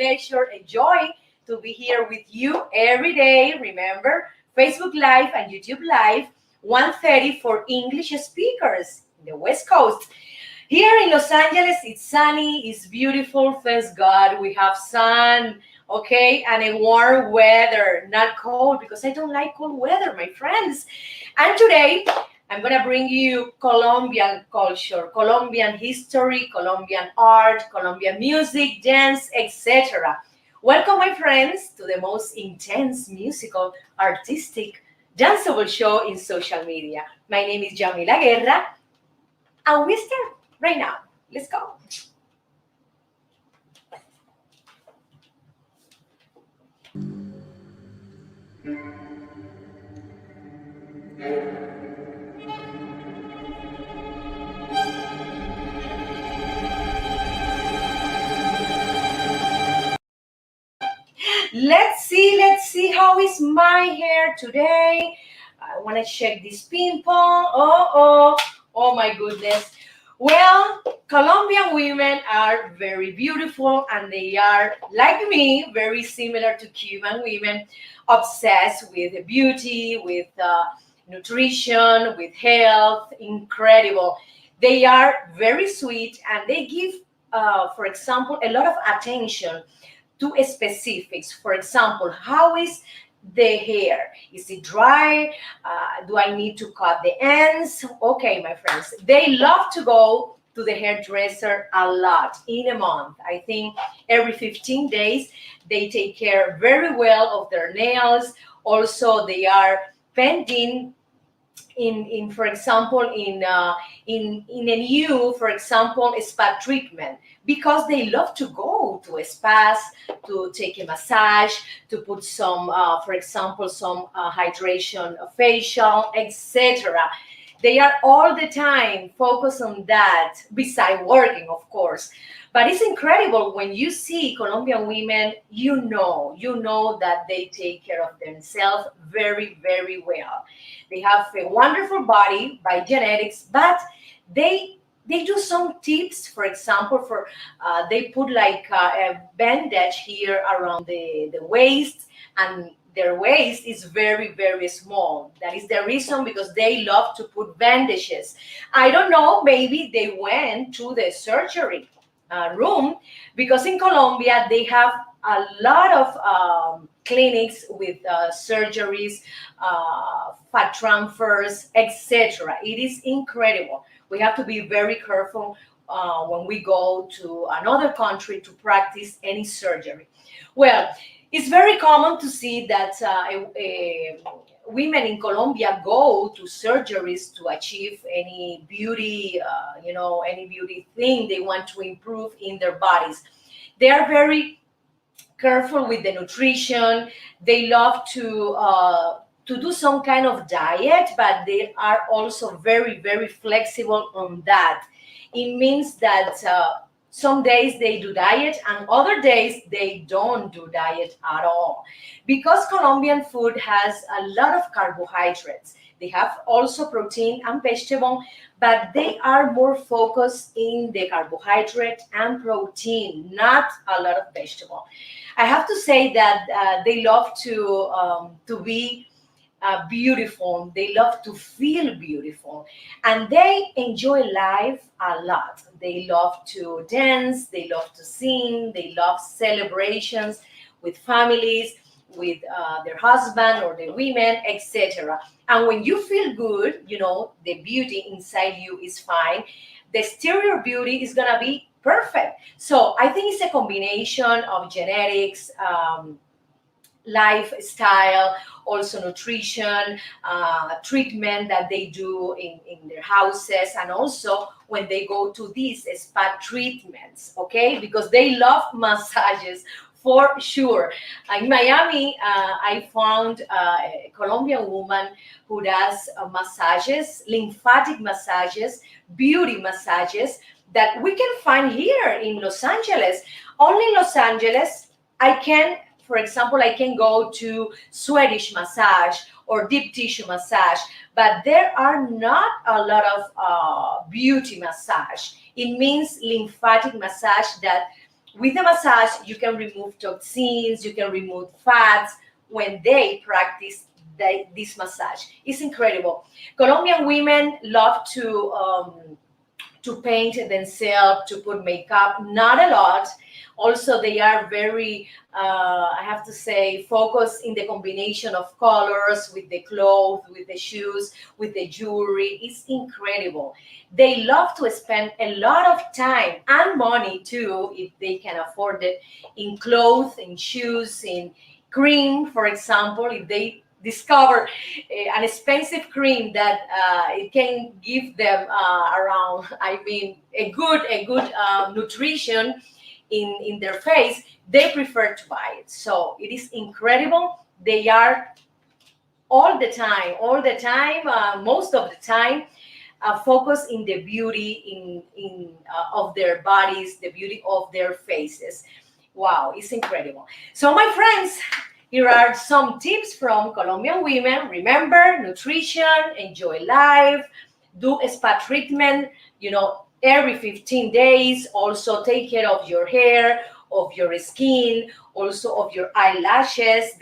pleasure, a joy to be here with you every day. Remember, Facebook Live and YouTube Live, 1:30 for English speakers in the West Coast. Here in Los Angeles, it's sunny, it's beautiful, thanks God. We have sun, okay, and a warm weather, not cold, because I don't like cold weather, my friends. And today, I'm gonna bring you Colombian culture, Colombian history, Colombian art, Colombian music, dance, etc. Welcome, my friends, to the most intense musical, artistic, danceable show in social media. My name is Yamila Guerra, and we start right now. Let's go. Let's see how is my hair today. I want to check this pimple. Oh my goodness. Well, Colombian women are very beautiful and they are, like me, very similar to Cuban women, obsessed with beauty, with nutrition, with health, incredible. They are very sweet and they give, for example, a lot of attention to specifics. For example, how is the hair? Is it dry? Do I need to cut the ends? Okay, my friends, they love to go to the hairdresser a lot in a month. I think every 15 days they take care very well of their nails. Also, they are pending in for example in a new, for example, spa treatment, because they love to go to spas to take a massage, to put some for example some hydration facial, etc. They are all the time focused on that, beside working, of course. But it's incredible when you see Colombian women, you know that they take care of themselves very, very well. They have a wonderful body by genetics, but they do some tips. For example, for they put like a bandage here around the waist, and their waist is very, very small. That is the reason, because they love to put bandages. I don't know, maybe they went to the surgery room, because in Colombia they have a lot of clinics with surgeries, fat transfers, etc. It is incredible. We have to be very careful when we go to another country to practice any surgery. Well, it's very common to see that women in Colombia go to surgeries to achieve any beauty, any beauty thing they want to improve in their bodies. They are very careful with the nutrition. They love to do some kind of diet, but they are also very, very flexible on that. It means that some days they do diet and other days they don't do diet at all, because Colombian food has a lot of carbohydrates. They have also protein and vegetable, but they are more focused in the carbohydrate and protein, not a lot of vegetable. I have to say that they love to be beautiful. They love to feel beautiful, and they enjoy life a lot. They love to dance, they love to sing, they love celebrations with families, with their husband or the women, etc. And when you feel good, the beauty inside you is fine. The exterior beauty is gonna be perfect. So I think it's a combination of genetics, lifestyle, also nutrition, treatment that they do in their houses, and also when they go to these spa treatments, okay? Because they love massages for sure. In Miami, I found a Colombian woman who does massages, lymphatic massages, beauty massages, that we can find here in Los Angeles. Only in Los Angeles, for example, I can go to Swedish massage or deep tissue massage, but there are not a lot of beauty massage. It means lymphatic massage, that with the massage, you can remove toxins, you can remove fats when they practice this massage. It's incredible. Colombian women love to paint themselves, to put makeup, not a lot. Also, they are very, I have to say, focused in the combination of colors with the clothes, with the shoes, with the jewelry. It's incredible. They love to spend a lot of time and money too, if they can afford it, in clothes, in shoes, in cream, for example. If they discover an expensive cream that it can give them around, I mean, a good nutrition in their face, they prefer to buy it. So it is incredible. They are all the time, most of the time, focus in the beauty of their bodies, the beauty of their faces. Wow, it's incredible. So my friends, here are some tips from Colombian women. Remember, nutrition, enjoy life, do a spa treatment, every 15 days. Also take care of your hair, of your skin, also of your eyelashes.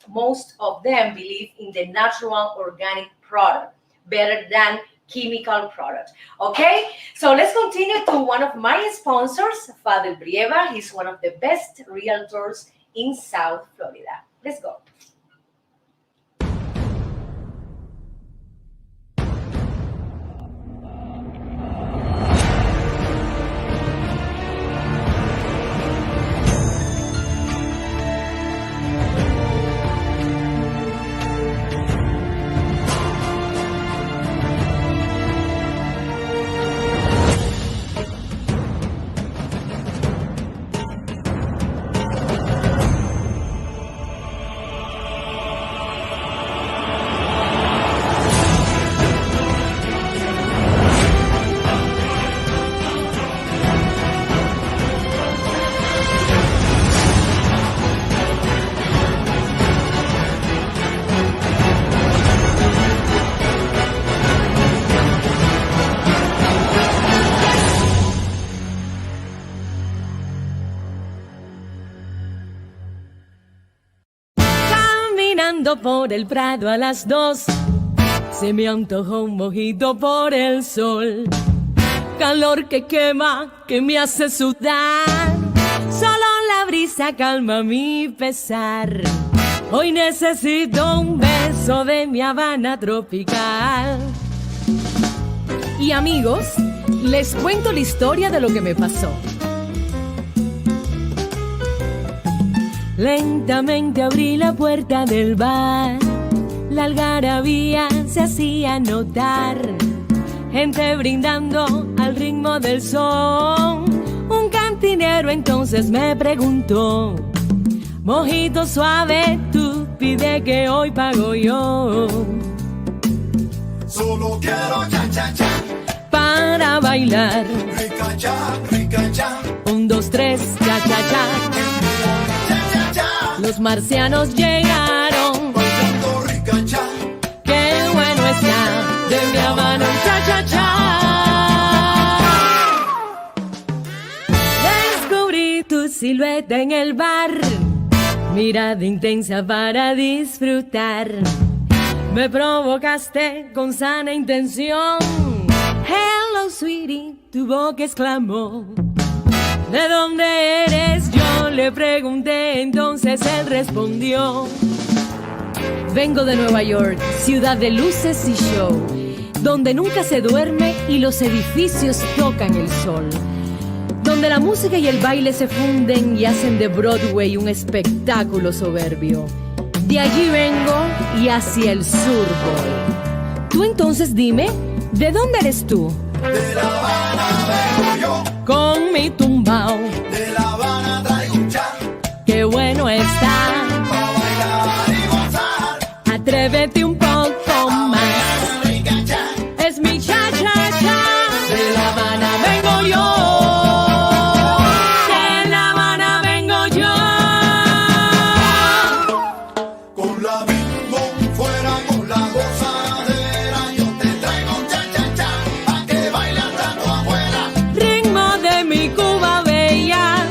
Most of them believe in the natural organic product better than chemical product. Okay, so let's continue to one of my sponsors, Father Brieva. He's one of the best realtors in South Florida. Let's go. Por el Prado a las 2, se me antojó un mojito por el sol. Calor que quema, que me hace sudar. Solo la brisa calma mi pesar. Hoy necesito un beso de mi Havana tropical. Y amigos, les cuento la historia de lo que me pasó. Lentamente abrí la puerta del bar, la algarabía se hacía notar, gente brindando al ritmo del son. Un cantinero entonces me preguntó: mojito suave, tú pide que hoy pago yo. Solo quiero cha cha cha para bailar. Rica cha, rica cha. 1, 2, 3, cha cha cha. Los marcianos llegaron bailando rica cha. Qué bueno está de mi Havana cha cha cha. Descubrí tu silueta en el bar, mirada intensa para disfrutar. Me provocaste con sana intención. Hello sweetie, tu boca exclamó. ¿De dónde eres? Yo le pregunté, entonces él respondió: vengo de Nueva York, ciudad de luces y show, donde nunca se duerme y los edificios tocan el sol, donde la música y el baile se funden y hacen de Broadway un espectáculo soberbio. De allí vengo y hacia el sur voy. Tú entonces dime, ¿de dónde eres tú? De La Habana vengo yo, con mi tumbao. de La Habana traigo un cha, Qué bueno está, pa' bailar y gozar. atrévete un poco más. Rica cha, Es mi cha cha cha. De La Habana vengo yo. De La Habana vengo yo. con la bingo fuera con la gozadera. Yo te traigo un cha cha cha, pa' que bailes tanto afuera. Ritmo de mi Cuba bella,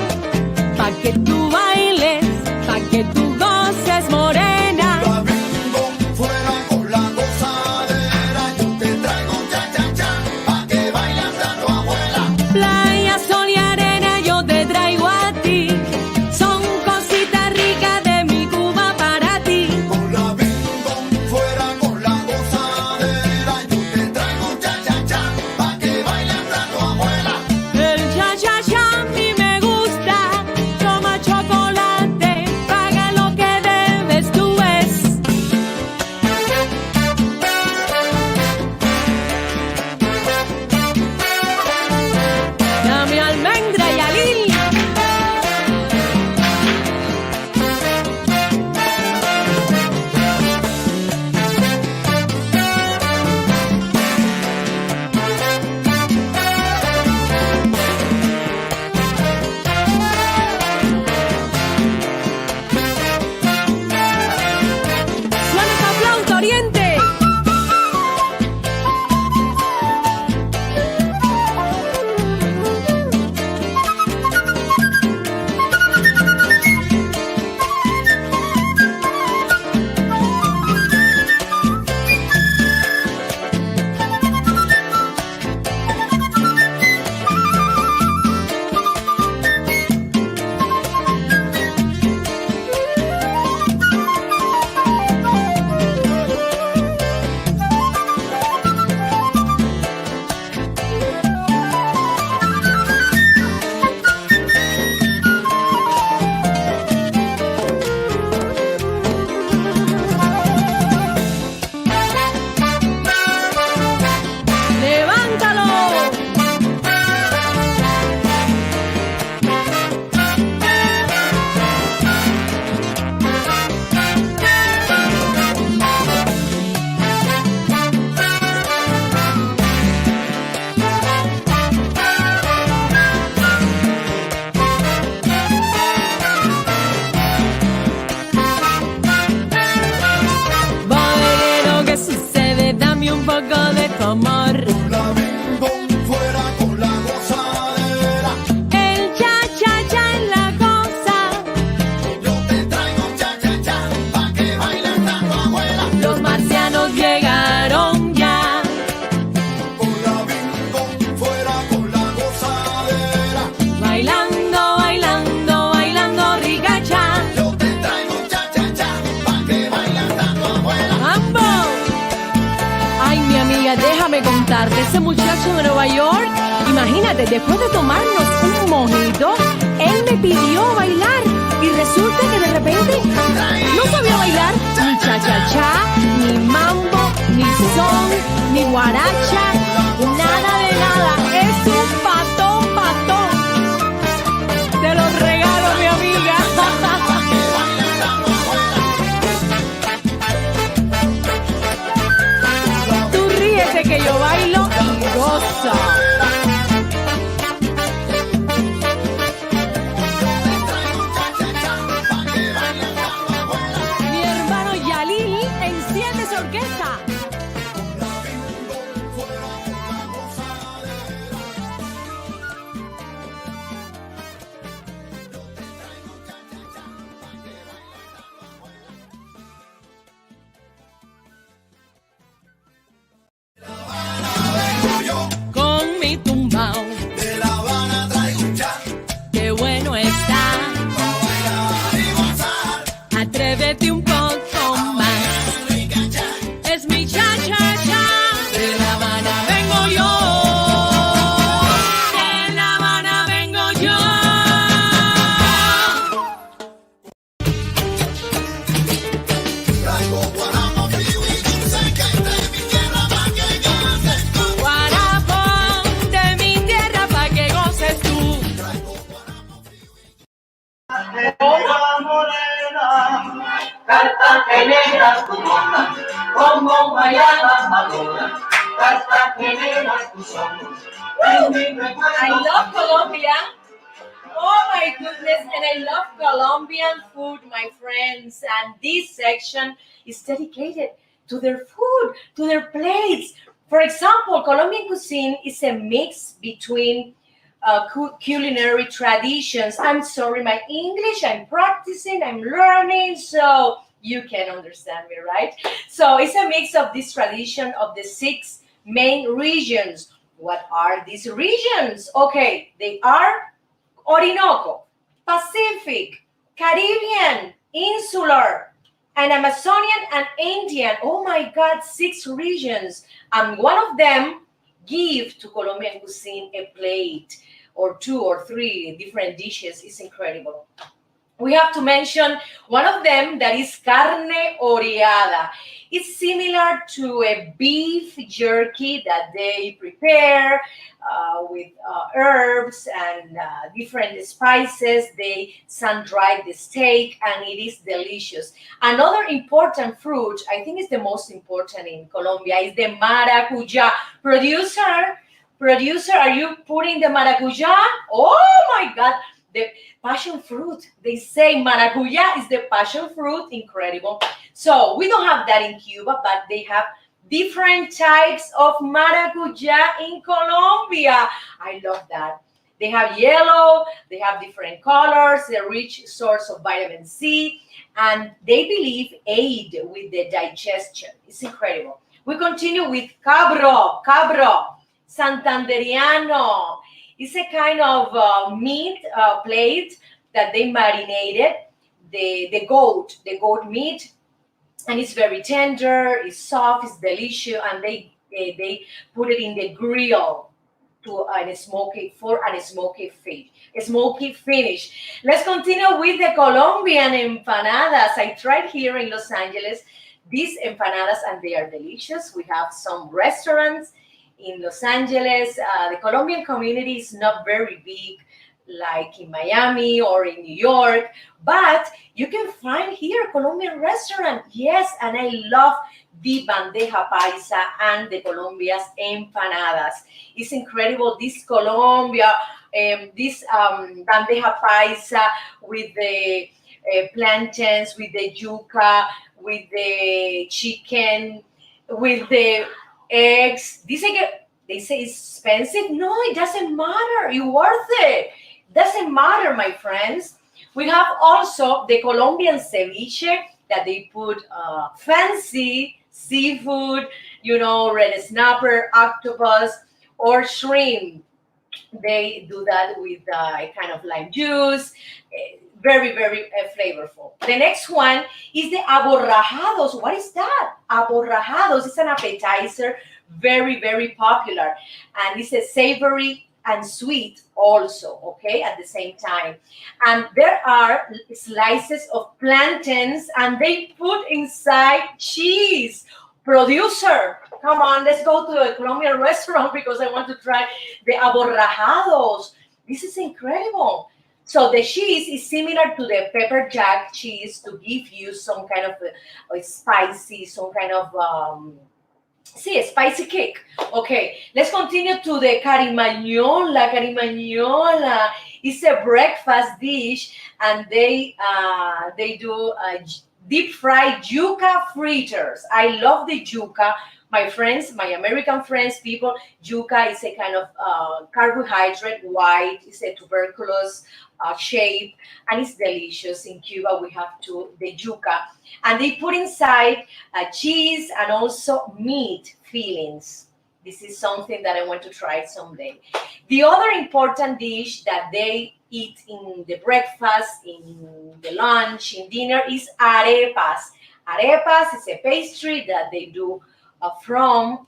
déjame contarte, ese muchacho de Nueva York, imagínate, después de tomarnos un mojito, él me pidió bailar y resulta que de repente no sabía bailar ni cha-cha-cha, ni mambo, ni son, ni guaracha, nada de nada. Es un patón, patón. Te lo regalo, mi amiga. Tú ríete que yo bailo y gozo. Mi hermano Yalil enciende esa orquesta. Con mi tumbao, De La Habana traigo un cha, qué bueno está. pa' bailar y gozar. Atrévete un poco más. Rica cha, Es mi cha-cha-cha. De La Habana vengo yo. De La Habana vengo yo. traigo guaramo frío y dulce que es de mi tierra pa' que goces tú. Guarapo de mi tierra pa' que goces tú. Cartagenera tu mona, como guayabas maduras, Cartagenera tu somos. I love Colombia. Oh my goodness, and I love Colombian food, my friends. And this section is dedicated to their food, to their plates. For example, Colombian cuisine is a mix between culinary traditions. I'm sorry, my English, I'm practicing, I'm learning, so you can understand me, right? So it's a mix of this tradition of the 6 main regions. What are these regions? Okay, they are Orinoco, Pacific, Caribbean, Insular, and Amazonian and Indian. Oh my God, 6 regions. And one of them give to Colombian cuisine a plate or 2 or 3 different dishes. It's incredible. We have to mention one of them that is carne oreada. It's similar to a beef jerky that they prepare with herbs and different spices. They sun-dry the steak and it is delicious. Another important fruit, I think is the most important in Colombia, is the maracuja. Producer, are you putting the maracuja? Oh my God, the passion fruit. They say maracuja is the passion fruit. Incredible. So we don't have that in Cuba, but they have different types of maracuja in Colombia. I love that. They have yellow, they have different colors, a rich source of vitamin C, and they believe aid with the digestion. It's incredible. We continue with cabro, Santanderiano. It's a kind of meat plate that they marinated the goat meat, and it's very tender, it's soft, it's delicious, and they put it in the grill to a smoky finish. Let's continue with the Colombian empanadas. I tried here in Los Angeles these empanadas, and they are delicious. We have some restaurants in Los Angeles. The Colombian community is not very big like in Miami or in New York, but you can find here a Colombian restaurant. Yes, and I love the bandeja paisa and the Colombia's empanadas. It's incredible. This Colombia, this bandeja paisa with the plantains, with the yuca, with the chicken, with the eggs. They say it's expensive. No, it doesn't matter. It's worth it. Doesn't matter, my friends. We have also the Colombian ceviche that they put fancy seafood, red snapper, octopus, or shrimp. They do that with a kind of lime juice. Very, very flavorful. The next one is the aborrajados. What is that? Aborrajados is an appetizer very, very popular. And it's a savory and sweet also, okay, at the same time. And there are slices of plantains and they put inside cheese. Producer, come on, let's go to a Colombian restaurant because I want to try the aborrajados. This is incredible. So the cheese is similar to the pepper jack cheese to give you some kind of spicy, some kind of sí, spicy kick. Okay, let's continue to the carimañola. Carimañola is a breakfast dish, and they do deep fried yuca fritters. I love the yuca. My friends, my American friends, people, yuca is a kind of carbohydrate, white, it's a tuberculous shape, and it's delicious. In Cuba, we have the yuca, and they put inside cheese and also meat fillings. This is something that I want to try someday. The other important dish that they eat in the breakfast, in the lunch, in dinner is arepas. Arepas is a pastry that they do from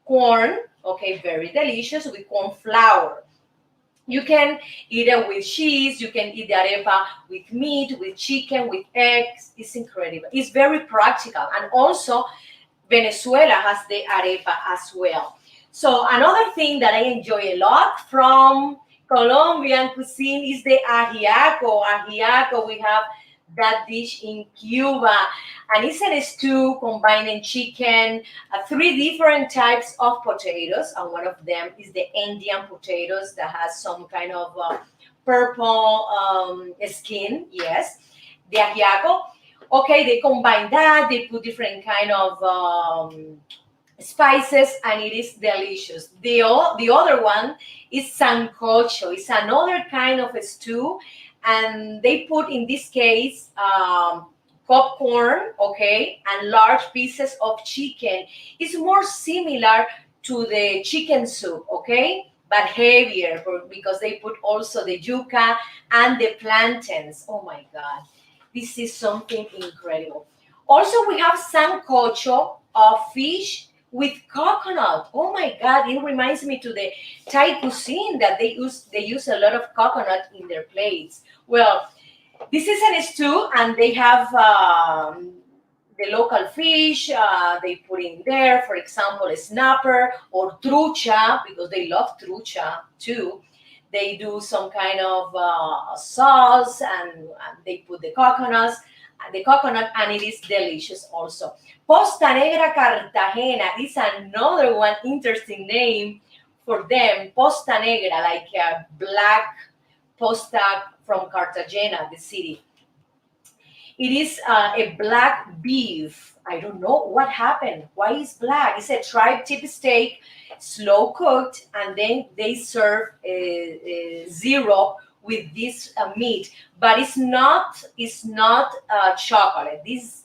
corn, okay, very delicious with corn flour. You can eat it with cheese, you can eat the arepa with meat, with chicken, with eggs. It's incredible. It's very practical. And also, Venezuela has the arepa as well. So another thing that I enjoy a lot from Colombian cuisine is the ajiaco. Ajiaco, we have that dish in Cuba, and it's a stew combining chicken, three different types of potatoes, and one of them is the Indian potatoes that has some kind of purple skin. Yes, the ajiaco. Okay, they combine that. They put different kind of spices, and it is delicious. The other one is sancocho. It's another kind of a stew, and they put in this case popcorn, okay, and large pieces of chicken. It's more similar to the chicken soup, okay, but heavier because they put also the yuca and the plantains. Oh my God, this is something incredible. Also, we have sancocho of fish with coconut. Oh my God, it reminds me to the Thai cuisine that they use a lot of coconut in their plates. Well, this is a stew, and they have the local fish. They put in there, for example, a snapper or trucha because they love trucha too. They do some kind of sauce, and they put the coconut, and it is delicious also. Posta Negra Cartagena is another one interesting name for them. Posta Negra, like a black posta from Cartagena, the city. It is a black beef. I don't know what happened. Why is black? It's a tri-tip steak, slow cooked, and then they serve a syrup with this meat. But it's not chocolate. This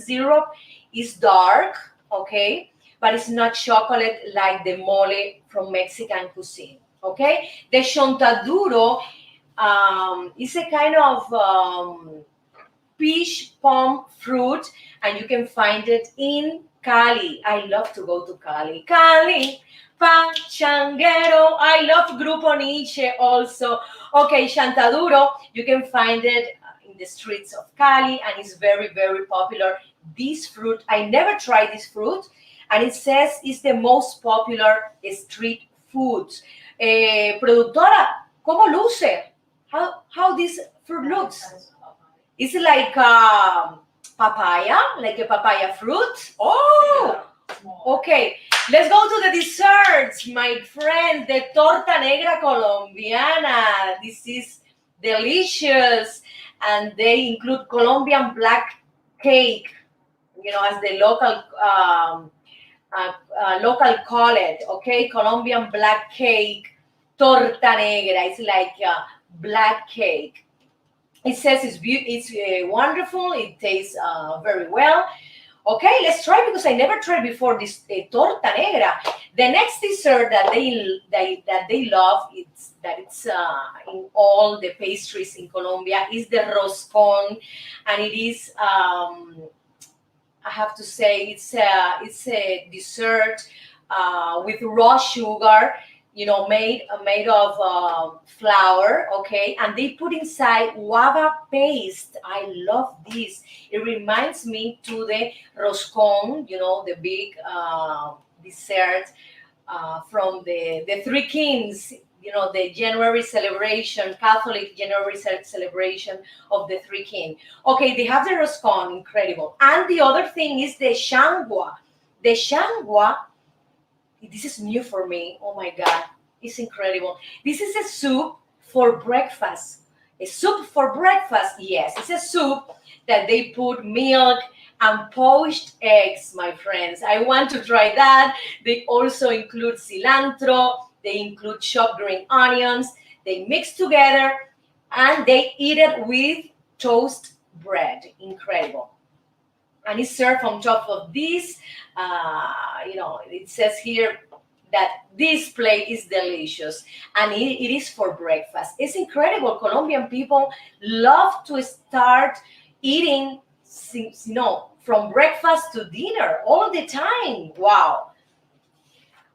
syrup is dark, okay, but it's not chocolate like the mole from Mexican cuisine. Okay, the chontaduro is a kind of peach palm fruit, and you can find it in Cali. I love to go to Cali. Cali, Pachanguero. I love Grupo Nietzsche also. Okay, Chantaduro, you can find it in the streets of Cali, and it's very, very popular. This fruit, I never tried this fruit, and it says it's the most popular street food. Productora, ¿cómo luce? How this fruit looks? Is it like papaya, like a papaya fruit? Oh, okay. Let's go to the desserts, my friend. The torta negra colombiana. This is delicious, and they include Colombian black cake. You know, as the local call it. Okay, Colombian black cake, torta negra. It's like black cake. It says it's wonderful. It tastes very well. Okay, let's try because I never tried before this torta negra. The next dessert that they love, it's in all the pastries in Colombia, is the roscón, and it is I have to say it's a dessert with raw sugar, made of flour, okay, and they put inside guava paste. I love this. It reminds me to the roscon, the big dessert from the Three Kings, the January celebration, Catholic January celebration of the Three Kings. Okay, they have the roscon, incredible. And the other thing is the shangua. The shangua, this is new for me. Oh my God, it's incredible. This is a soup for breakfast. A soup for breakfast, yes. It's a soup that they put milk and poached eggs, my friends. I want to try that. They also include cilantro. They include chopped green onions. They mix together and they eat it with toast bread. Incredible. And it's served on top of this. It says here that this plate is delicious and it is for breakfast. It's incredible. Colombian people love to start eating, from breakfast to dinner all the time. Wow.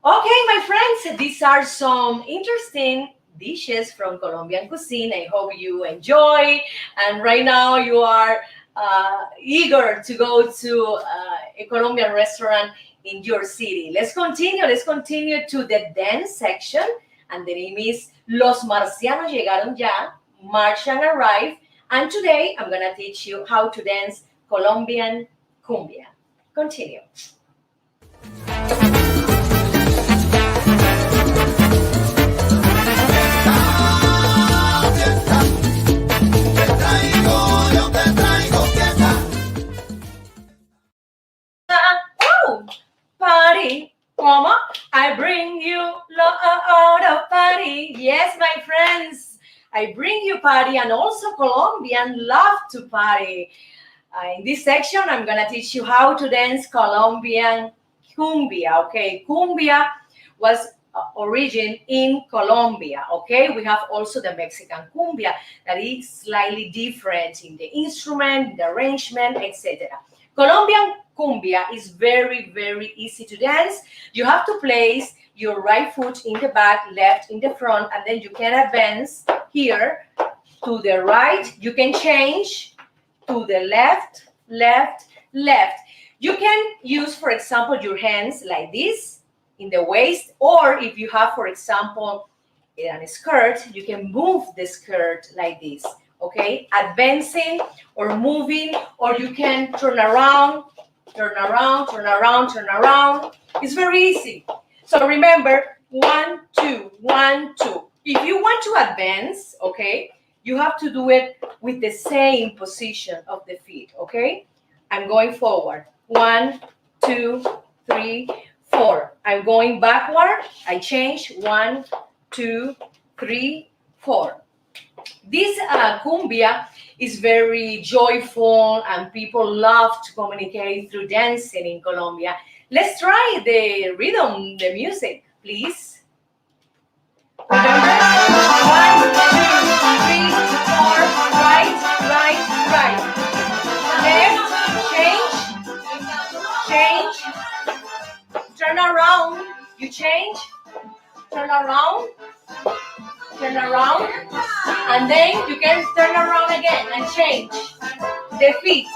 Okay, my friends, these are some interesting dishes from Colombian cuisine. I hope you enjoy. And right now you are eager to go to a Colombian restaurant in your city. Let's continue to the dance section. And the name is Los Marcianos Llegaron Ya, Martian Arrived. And today I'm going to teach you how to dance Colombian cumbia. Continue. Party, mama, I bring you lot of party. Yes, my friends, I bring you party, and also Colombian love to party. In this section, I'm gonna teach you how to dance Colombian cumbia. Okay, cumbia was origin in Colombia. Okay, we have also the Mexican cumbia that is slightly different in the instrument, the arrangement, etc. Colombian cumbia is very, very easy to dance. You have to place your right foot in the back, left in the front, and then you can advance here to the right. You can change to the left, left, left. You can use, for example, your hands like this in the waist, or if you have, for example, a skirt, you can move the skirt like this. Okay, advancing or moving, or you can turn around, turn around, turn around, turn around. It's very easy. So remember, 1, 2, 1, 2. If you want to advance, okay, you have to do it with the same position of the feet, okay? I'm going forward. 1, 2, 3, 4. I'm going backward. I change. 1, 2, 3, 4. This cumbia is very joyful and people love to communicate through dancing in Colombia. Let's try the rhythm, the music, please. Remember? 1, 2, 3, 4, right, right, right. Left, change, turn around, you change, turn around, and then you can turn around again and change the feet.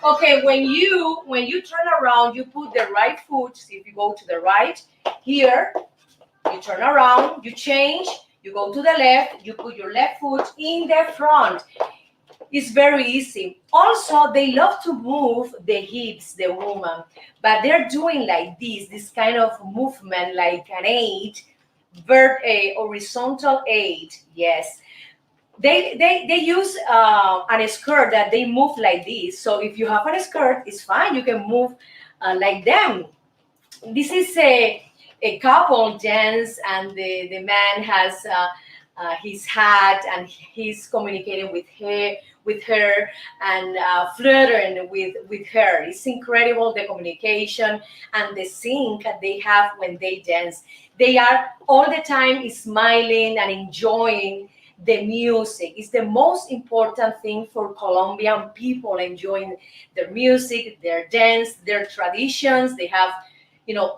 Okay, when you turn around, you put the right foot. See, if you go to the right here, you turn around, you change, you go to the left, you put your left foot in the front. It's very easy. Also, they love to move the hips, the woman, but they're doing like this kind of movement, like an 8. A horizontal 8, yes. They use a skirt that they move like this. So if you have a skirt, it's fine. You can move like them. This is a couple dance, and the man has his hat, and he's communicating with her and flirting with her. It's incredible, the communication and the sync that they have when they dance. They are all the time smiling and enjoying the music. It's the most important thing for Colombian people, enjoying their music, their dance, their traditions. They have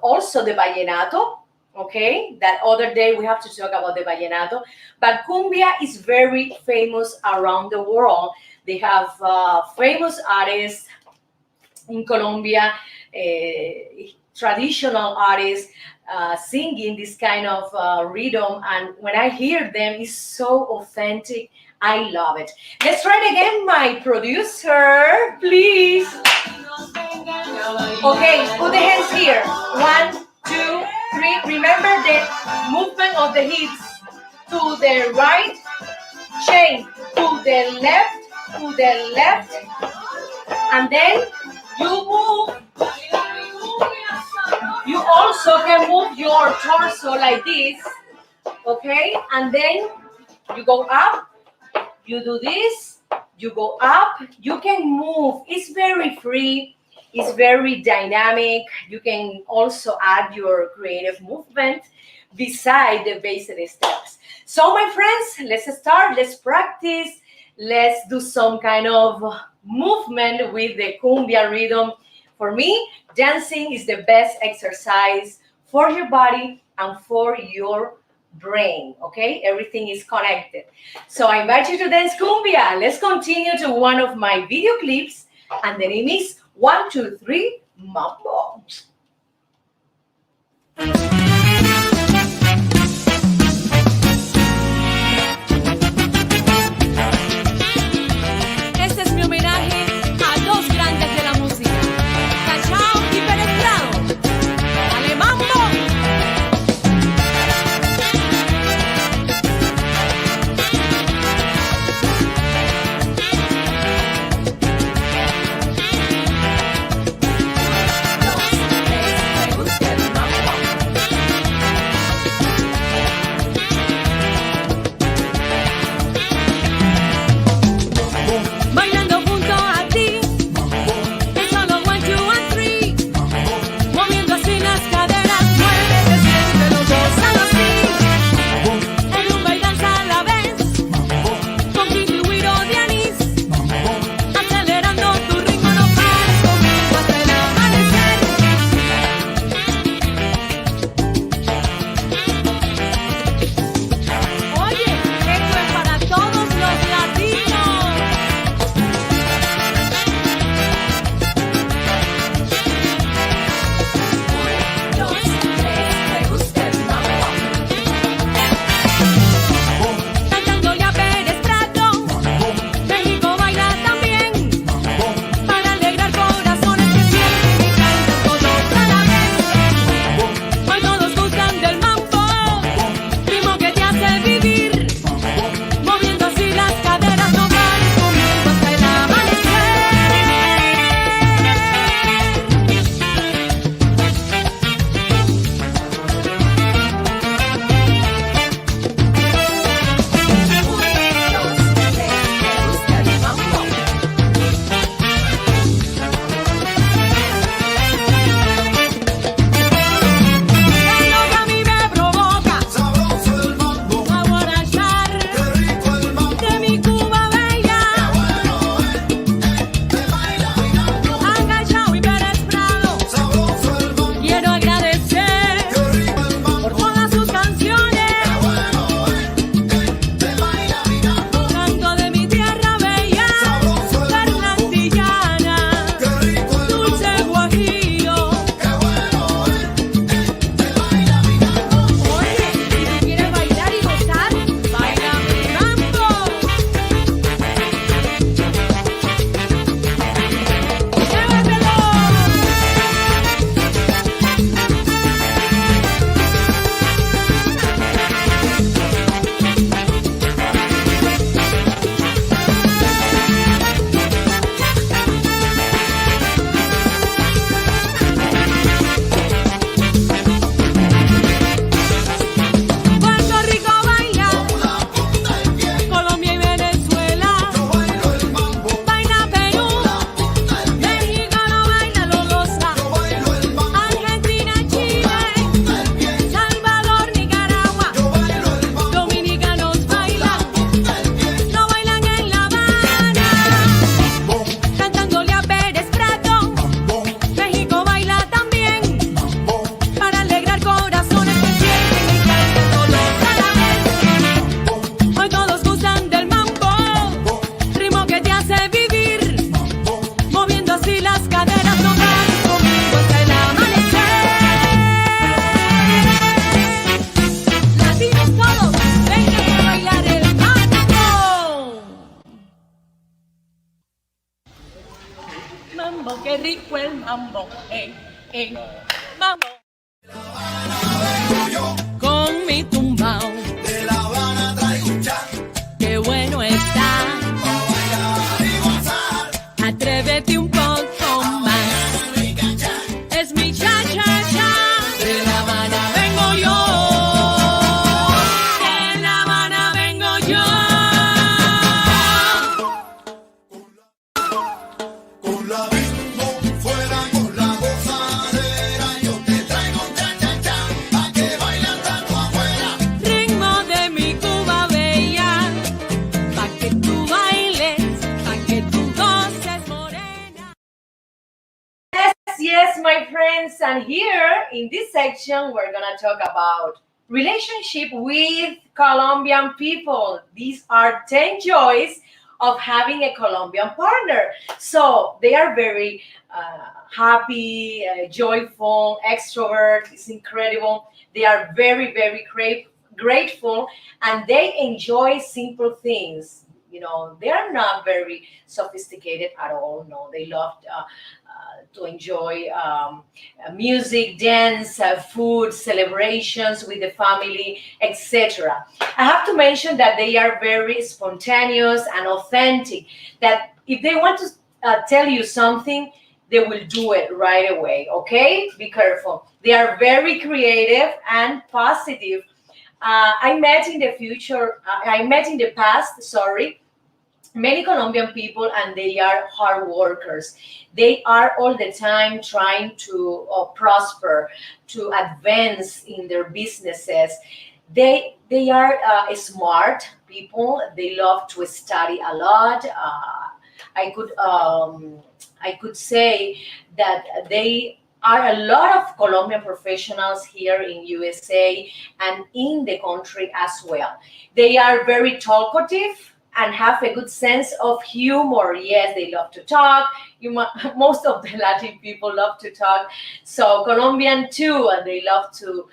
Also the vallenato. Okay, that other day we have to talk about the vallenato. But cumbia is very famous around the world. They have famous artists in Colombia, traditional artists singing this kind of rhythm. And when I hear them, it's so authentic. I love it. Let's try it again, my producer, please. Okay, put the hands here. 1, 2, 3. Remember the movement of the hips. To the right, chain. To the left, and then you move. You also can move your torso like this, okay? And then you go up, you do this, you go up, you can move. It's very free, it's very dynamic. You can also add your creative movement beside the basic steps. So my friends, let's start, let's practice, let's do some kind of movement with the cumbia rhythm. For me, dancing is the best exercise for your body and for your brain, okay? Everything is connected. So I invite you to dance cumbia. Let's continue to one of my video clips, and the name is 1, 2, 3, Mambo. Este es mi homenaje a dos grandes de la música, Cachao y Pérez Prado. ¡Dale, mambo! Me gusta el mambo. mambo, qué rico el mambo, mambo. Con mi tumbao, De La Habana traigo un cha, qué bueno está. pa' bailar y gozar. Atrévete un poco más. Es mi cha-cha-cha. De La Habana vengo yo. De La Habana vengo yo. Con la bimbo fuera con la gozadera, yo te traigo un cha-cha-cha, pa' que baile hasta tu abuela. Ritmo de mi Cuba bella. Pa' que tú bailes, pa' que tú goces, morena. Yes, my friends, and here in this section, we're gonna talk about relationship with Colombian people. These are 10 joys of having a Colombian partner. So they are very happy, joyful, extrovert. It's incredible. They are very, very grateful, and they enjoy simple things. You know, they are not very sophisticated at all. No, they love to enjoy music, dance, food, celebrations with the family, etc. I have to mention that they are very spontaneous and authentic. That if they want to tell you something, they will do it right away. Okay, be careful. They are very creative and positive. I met in the past, sorry, many Colombian people, and they are hard workers. They are all the time trying to prosper, to advance in their businesses. They are smart people. They love to study a lot. I could I could say that they are a lot of Colombian professionals here in USA and in the country as well. They are very talkative and have a good sense of humor. Yes, they love to talk. Most of the Latin people love to talk. So Colombian too, and they love to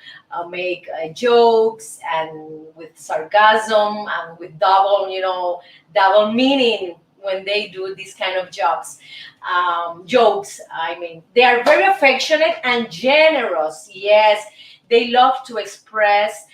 make jokes and with sarcasm and with double meaning when they do these kind of jokes. I mean, they are very affectionate and generous. Yes, they love to express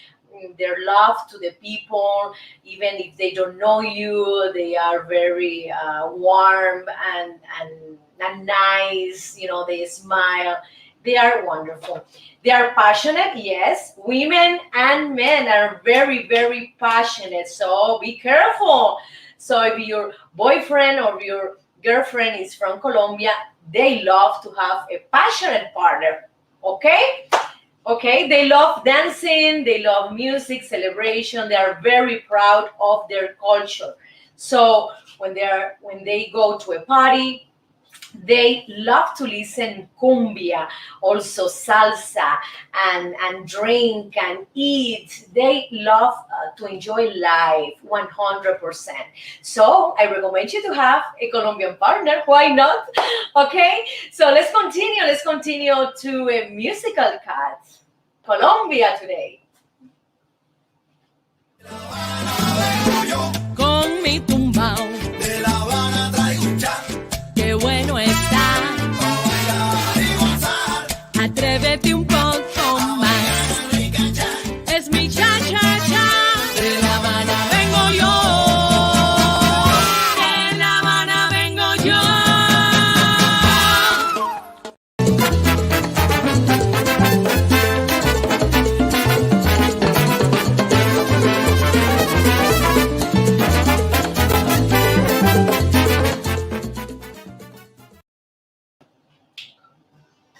their love to the people, even if they don't know you. They are very warm and nice. You know, they smile. They are wonderful. They are passionate. Yes, women and men are very, very passionate. So be careful. So if your boyfriend or your girlfriend is from Colombia, they love to have a passionate partner. Okay? Okay, they love dancing, they love music, celebration. They are very proud of their culture. So when they go to a party, they love to listen cumbia, also salsa, and drink and eat. They love to enjoy life 100%. So I recommend you to have a Colombian partner. Why not? Okay, so let's continue. Let's continue to a musical cut. Colombia today. Con mi tumbao, De La Habana traigo un cha, qué bueno está. pa' bailar y gozar. Atrévete un poco más. Es mi cha-cha-cha. De La Habana vengo yo. De La Habana vengo yo.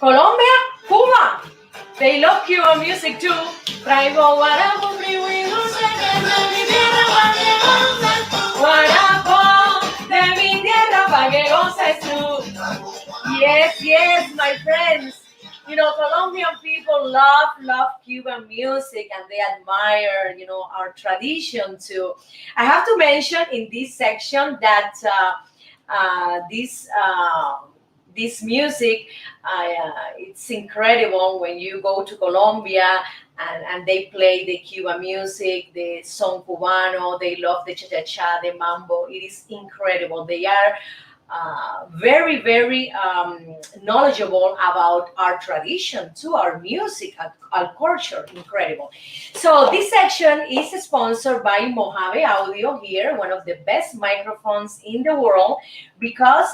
Colombia, Cuba. They love Cuban music too. Traigo guarapo, frihuido, de mi tierra pa' que goces. Guarapo de mi tierra pa' que goces tú. Yes, yes, my friends. You know, Colombian people love Cuban music, and they admire, our tradition too. I have to mention in this section that this music, it's incredible when you go to Colombia and they play the Cuban music, the son cubano. They love the cha-cha-cha, the mambo. It is incredible. They are very, very knowledgeable about our tradition, to our music, our culture. Incredible. So this section is sponsored by Mojave Audio here, one of the best microphones in the world, because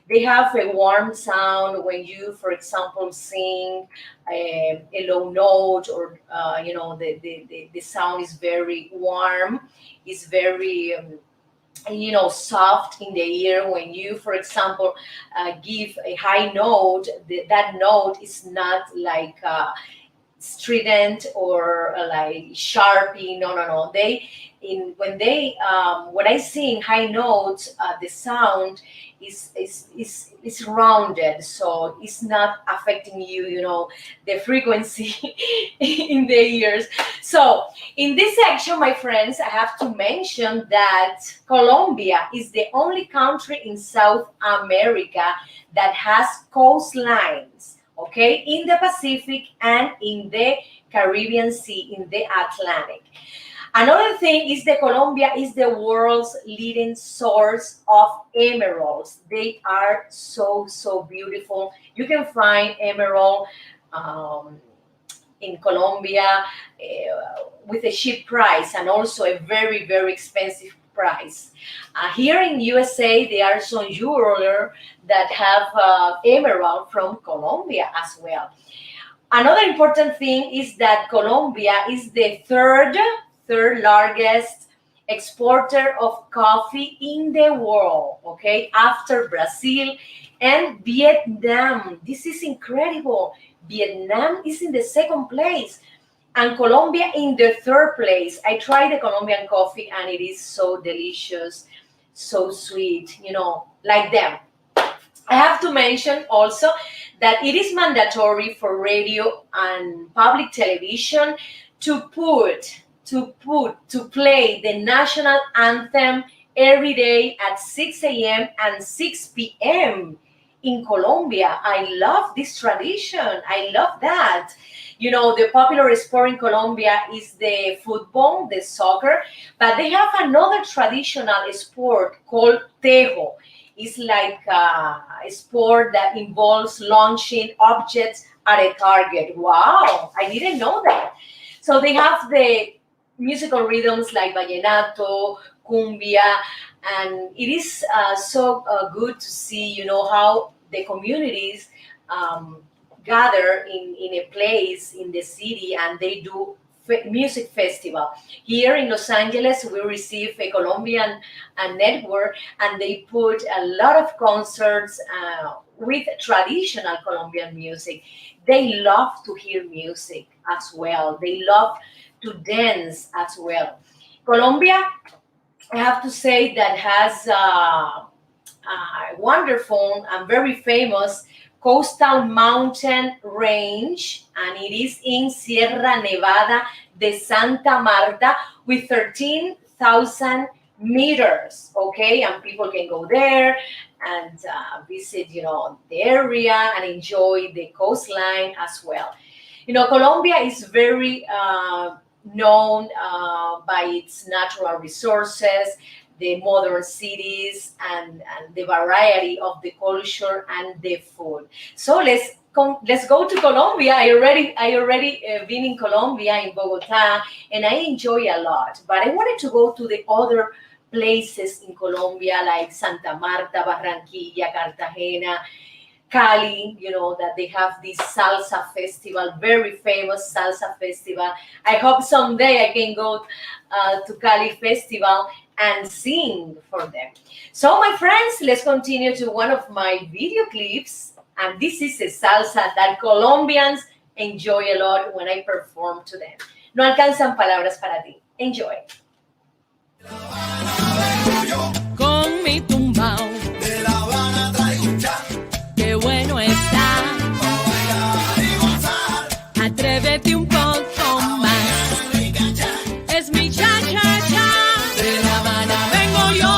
they have a warm sound when you, for example, sing a low note, or the sound is very warm, is very soft in the ear. When you, for example, give a high note, that note is not like strident or like sharpie. No, no, no. When I sing high notes, the sound is rounded, so it's not affecting you, the frequency in the ears. So in this section, my friends, I have to mention that Colombia is the only country in South America that has coastlines, okay, in the Pacific and in the Caribbean Sea, in the Atlantic. Another thing is that Colombia is the world's leading source of emeralds. They are so, so beautiful. You can find emerald in Colombia with a cheap price, and also a very, very expensive price. Here in USA, there are some jewelers that have emerald from Colombia as well. Another important thing is that Colombia is the third largest exporter of coffee in the world, okay, after Brazil and Vietnam. This is incredible. Vietnam is in the second place and Colombia in the third place. I tried the Colombian coffee and it is so delicious, so sweet, like them. I have to mention also that it is mandatory for radio and public television to play the national anthem every day at 6 a.m. and 6 p.m. in Colombia. I love this tradition. I love that. The popular sport in Colombia is the football, the soccer, but they have another traditional sport called tejo. It's like a sport that involves launching objects at a target. Wow, I didn't know that. So they have the musical rhythms like vallenato, cumbia, and it is so good to see, how the communities gather in a place in the city and they do music festival. Here in Los Angeles, we receive a Colombian network, and they put a lot of concerts with traditional Colombian music. They love to hear music as well. They love to dance as well. Colombia, I have to say, that has a wonderful and very famous coastal mountain range, and it is in Sierra Nevada de Santa Marta with 13,000 meters, okay, and people can go there and visit, the area and enjoy the coastline as well. Colombia is very known by its natural resources, the modern cities, and the variety of the culture and the food. So let's go to Colombia. I already been in Colombia, in Bogota, and I enjoy a lot. But I wanted to go to the other places in Colombia, like Santa Marta, Barranquilla, Cartagena, Cali, that they have this salsa festival, very famous salsa festival. I hope someday I can go to Cali festival and sing for them. So my friends, let's continue to one of my video clips. And this is a salsa that Colombians enjoy a lot when I perform to them. No alcanzan palabras para ti. Enjoy. Con mi tumbao, De La Habana traigo un cha, qué bueno está. pa' bailar y gozar. Atrévete un poco más. Es mi cha-cha-cha. De La Habana vengo yo.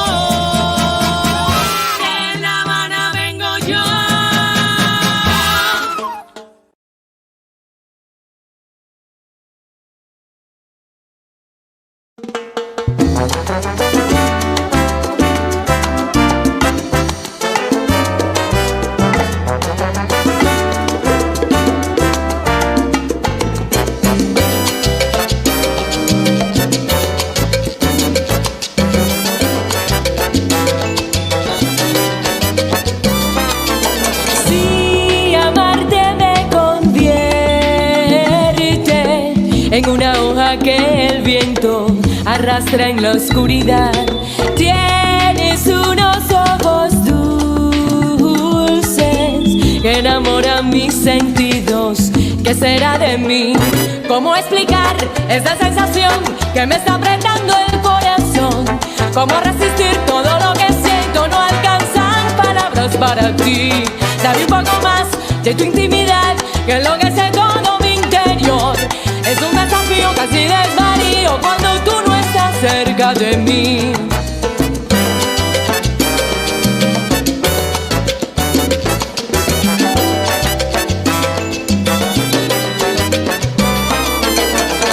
De La Habana vengo yo. en una hoja que el viento arrastra en la oscuridad. Tienes unos ojos dulces que enamoran mis sentidos. ¿Qué será de mí? ¿Cómo explicar esa sensación que me está apretando el corazón? ¿Cómo resistir todo lo que siento? No alcanzan palabras para ti. Dame un poco más de tu intimidad, que enloquece todo mi interior. Es un desafío, casi desvarío cuando tú no estás cerca de mí.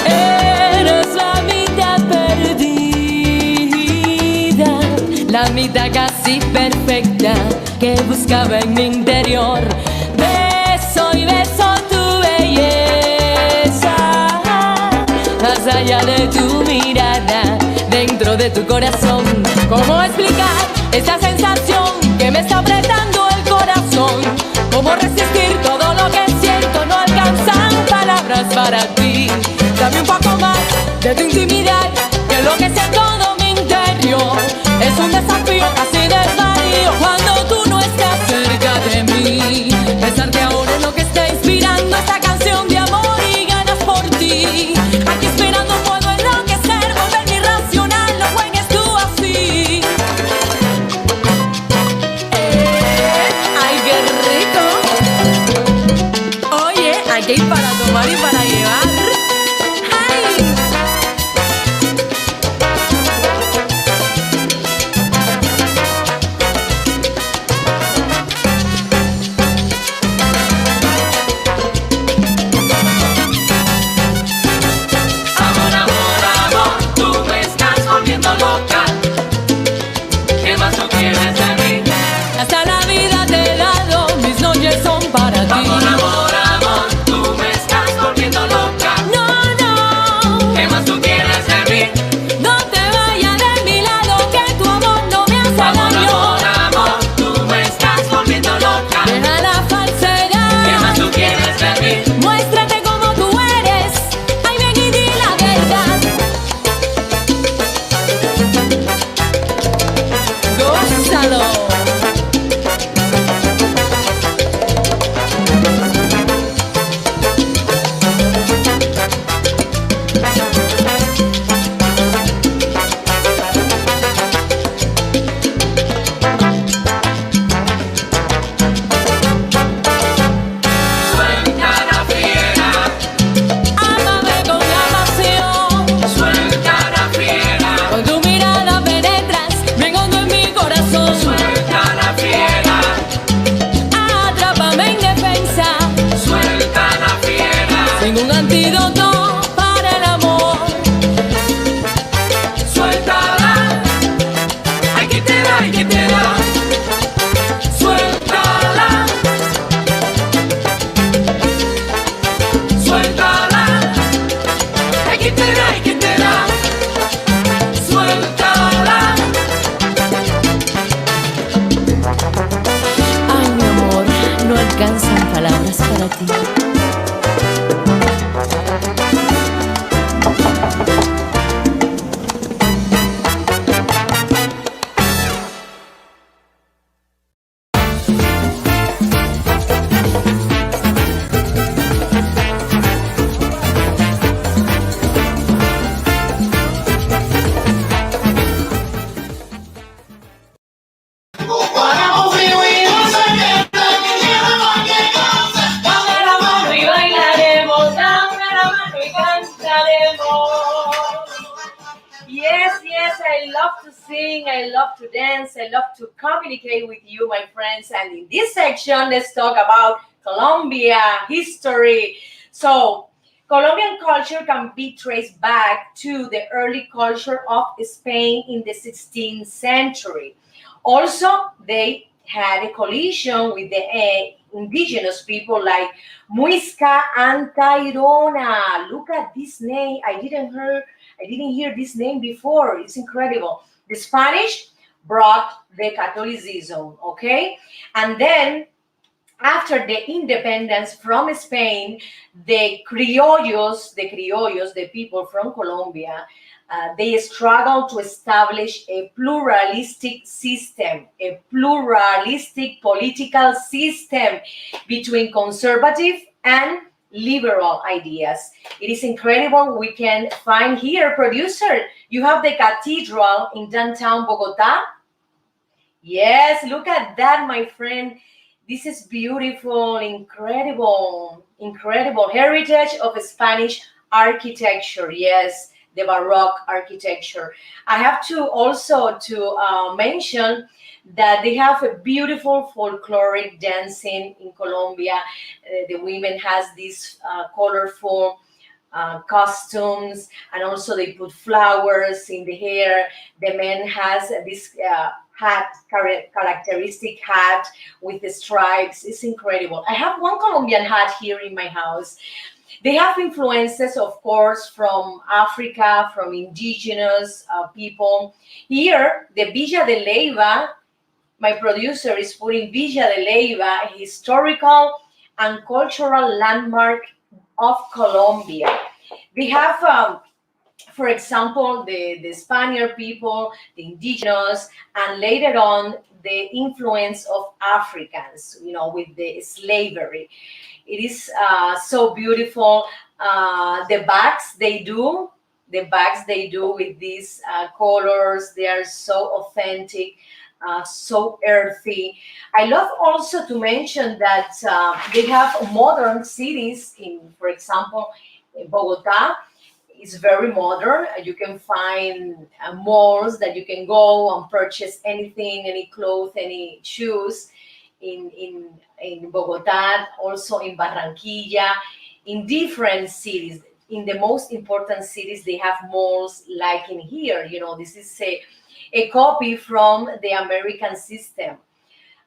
Eres la mitad perdida, la mitad casi perfecta que buscaba en mi interior. Beso y beso tu belleza, más allá de tu mirada, dentro de tu corazón. ¿Cómo explicar esa sensación que me está apretando el corazón? ¿Cómo resistir todo lo que siento? No alcanzan palabras para ti. Dame un poco más de tu intimidad, que enloquece todo mi interior. Es un desafío, casi desvarío cuando tú no estás cerca de mí. Besarte ahora es lo que está inspirando esta canción de amor y ganas por ti. Aquí esperando puedo enloquecer, volverme irracional, no juegues tú así. ¡Ay, qué rico! Oye, hay que ir para tomar y para llevar. Hasta la vida te he dado, mis noches son para ti. Amor, amor, amor, tú me estás volviendo loca. No, no, ¿Qué más tú quieres de mí? no te vayas de mi lado, que tu amor no me hace Amor, daño. amor, amor, tú me estás volviendo loca. Deja la ¿Qué falsedad, más tú quieres de mí? muéstrate como tú eres. Ay, ven y di la verdad. Gózalo. Suelta la fiera, Ámame con la pasión, suelta la fiera, con tu mirada penetras bien hondo en mi corazón. suelta la fiera, Atrápame en defensa, suelta la fiera, sin un antídoto para el amor. suéltala. Ay, que te da, ay, que te da. Suéltala, suéltala. Ay, que te da, ay, que te da. Suéltala. Ay, mi amor, no alcanzan palabras para ti. Pagamos frío y no se miente, lleva cualquier cosa. Dame la mano y bailaremos, dame la mano y cantaremos. Yes, yes, I love to sing, I love to dance, I love to communicate with you, my friends. And in this section, let's talk about Colombia history. So, Colombian culture can be traced back to the early culture of Spain in the 16th century. Also, they had a collision with the indigenous people like Muisca and Tairona. Look at this name. I didn't hear this name before. It's incredible. The Spanish brought the Catholicism, okay? And then after the independence from Spain, the people from Colombia, they struggled to establish a pluralistic system, a pluralistic political system between conservative and liberal ideas. It is incredible. We can find here, producer, you have the cathedral in downtown Bogota. Yes, look at that, my friend. This is beautiful, incredible, incredible heritage of Spanish architecture. Yes, the Baroque architecture. I have to also to mention that they have a beautiful folkloric dancing in Colombia. The women has these colorful costumes, and also they put flowers in the hair. The man has this characteristic hat with the stripes. It's incredible. I have one Colombian hat here in my house. They have influences, of course, from Africa, from indigenous people. Here, the Villa de Leyva, my producer is putting Villa de Leyva, a historical and cultural landmark of Colombia. They have, for example, the Spaniard people, the indigenous, and later on the influence of Africans, with the slavery. It is so beautiful. The bags they do with these colors, they are so authentic, so earthy. I love also to mention that they have modern cities for example, Bogota is very modern. You can find malls that you can go and purchase anything, any clothes, any shoes in Bogota, also in Barranquilla, in different cities. In the most important cities, they have malls like in here. This is a copy from the American system.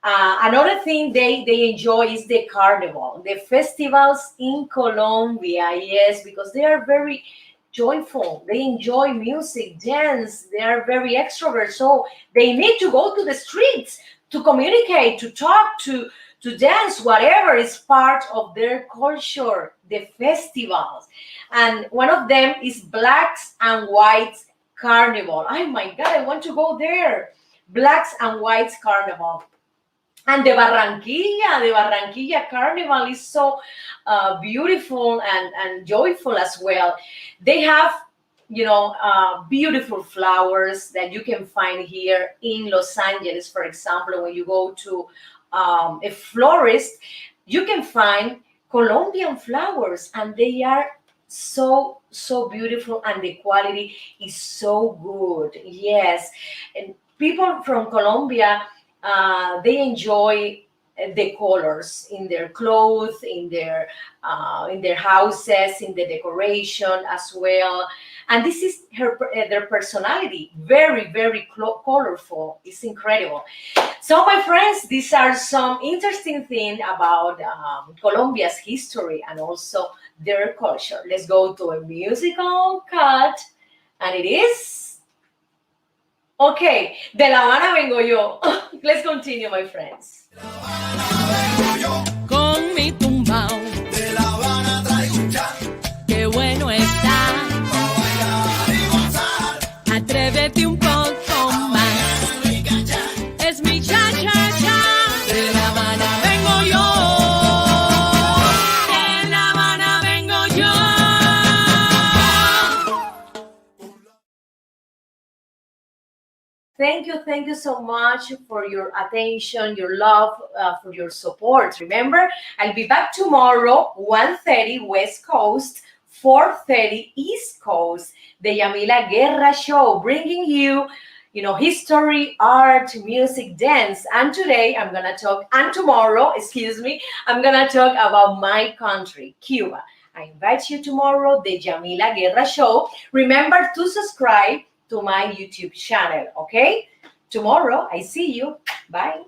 Another thing they enjoy is the carnival, the festivals in Colombia. Yes, because they are very joyful. They enjoy music, dance. They are very extrovert. So they need to go to the streets to communicate, to talk, to dance, whatever is part of their culture, the festivals. And one of them is Blacks and Whites Carnival. Oh my God, I want to go there. Blacks and Whites Carnival. And the Barranquilla Carnival is so beautiful and joyful as well. They have, beautiful flowers that you can find here in Los Angeles. For example, when you go to a florist, you can find Colombian flowers, and they are so beautiful, and the quality is so good. Yes, and people from Colombia, they enjoy the colors in their clothes, in their houses, in the decoration as well. And this is their personality, very colorful. It's incredible. So, my friends, these are some interesting things about Colombia's history and also their culture. Let's go to a musical cut, and it is okay. De La Habana vengo yo. Let's continue, my friends. Vengo yo, Con mi tumbao, de La Habana traigo un chan, qué bueno está. pa' bailar y gozar. Atrévete un poco más. Rica chan, Es mi cha cha cha. De La Habana vengo yo. De La Habana vengo yo. Thank you so much for your attention, your love, for your support. Remember, I'll be back tomorrow, 1:30 West Coast, 4:30 East Coast, the Yamila Guerra Show, bringing you, history, art, music, dance. And today and tomorrow, I'm gonna talk about my country, Cuba. I invite you tomorrow, the Yamila Guerra Show. Remember to subscribe to my YouTube channel, okay? Tomorrow, I see you. Bye.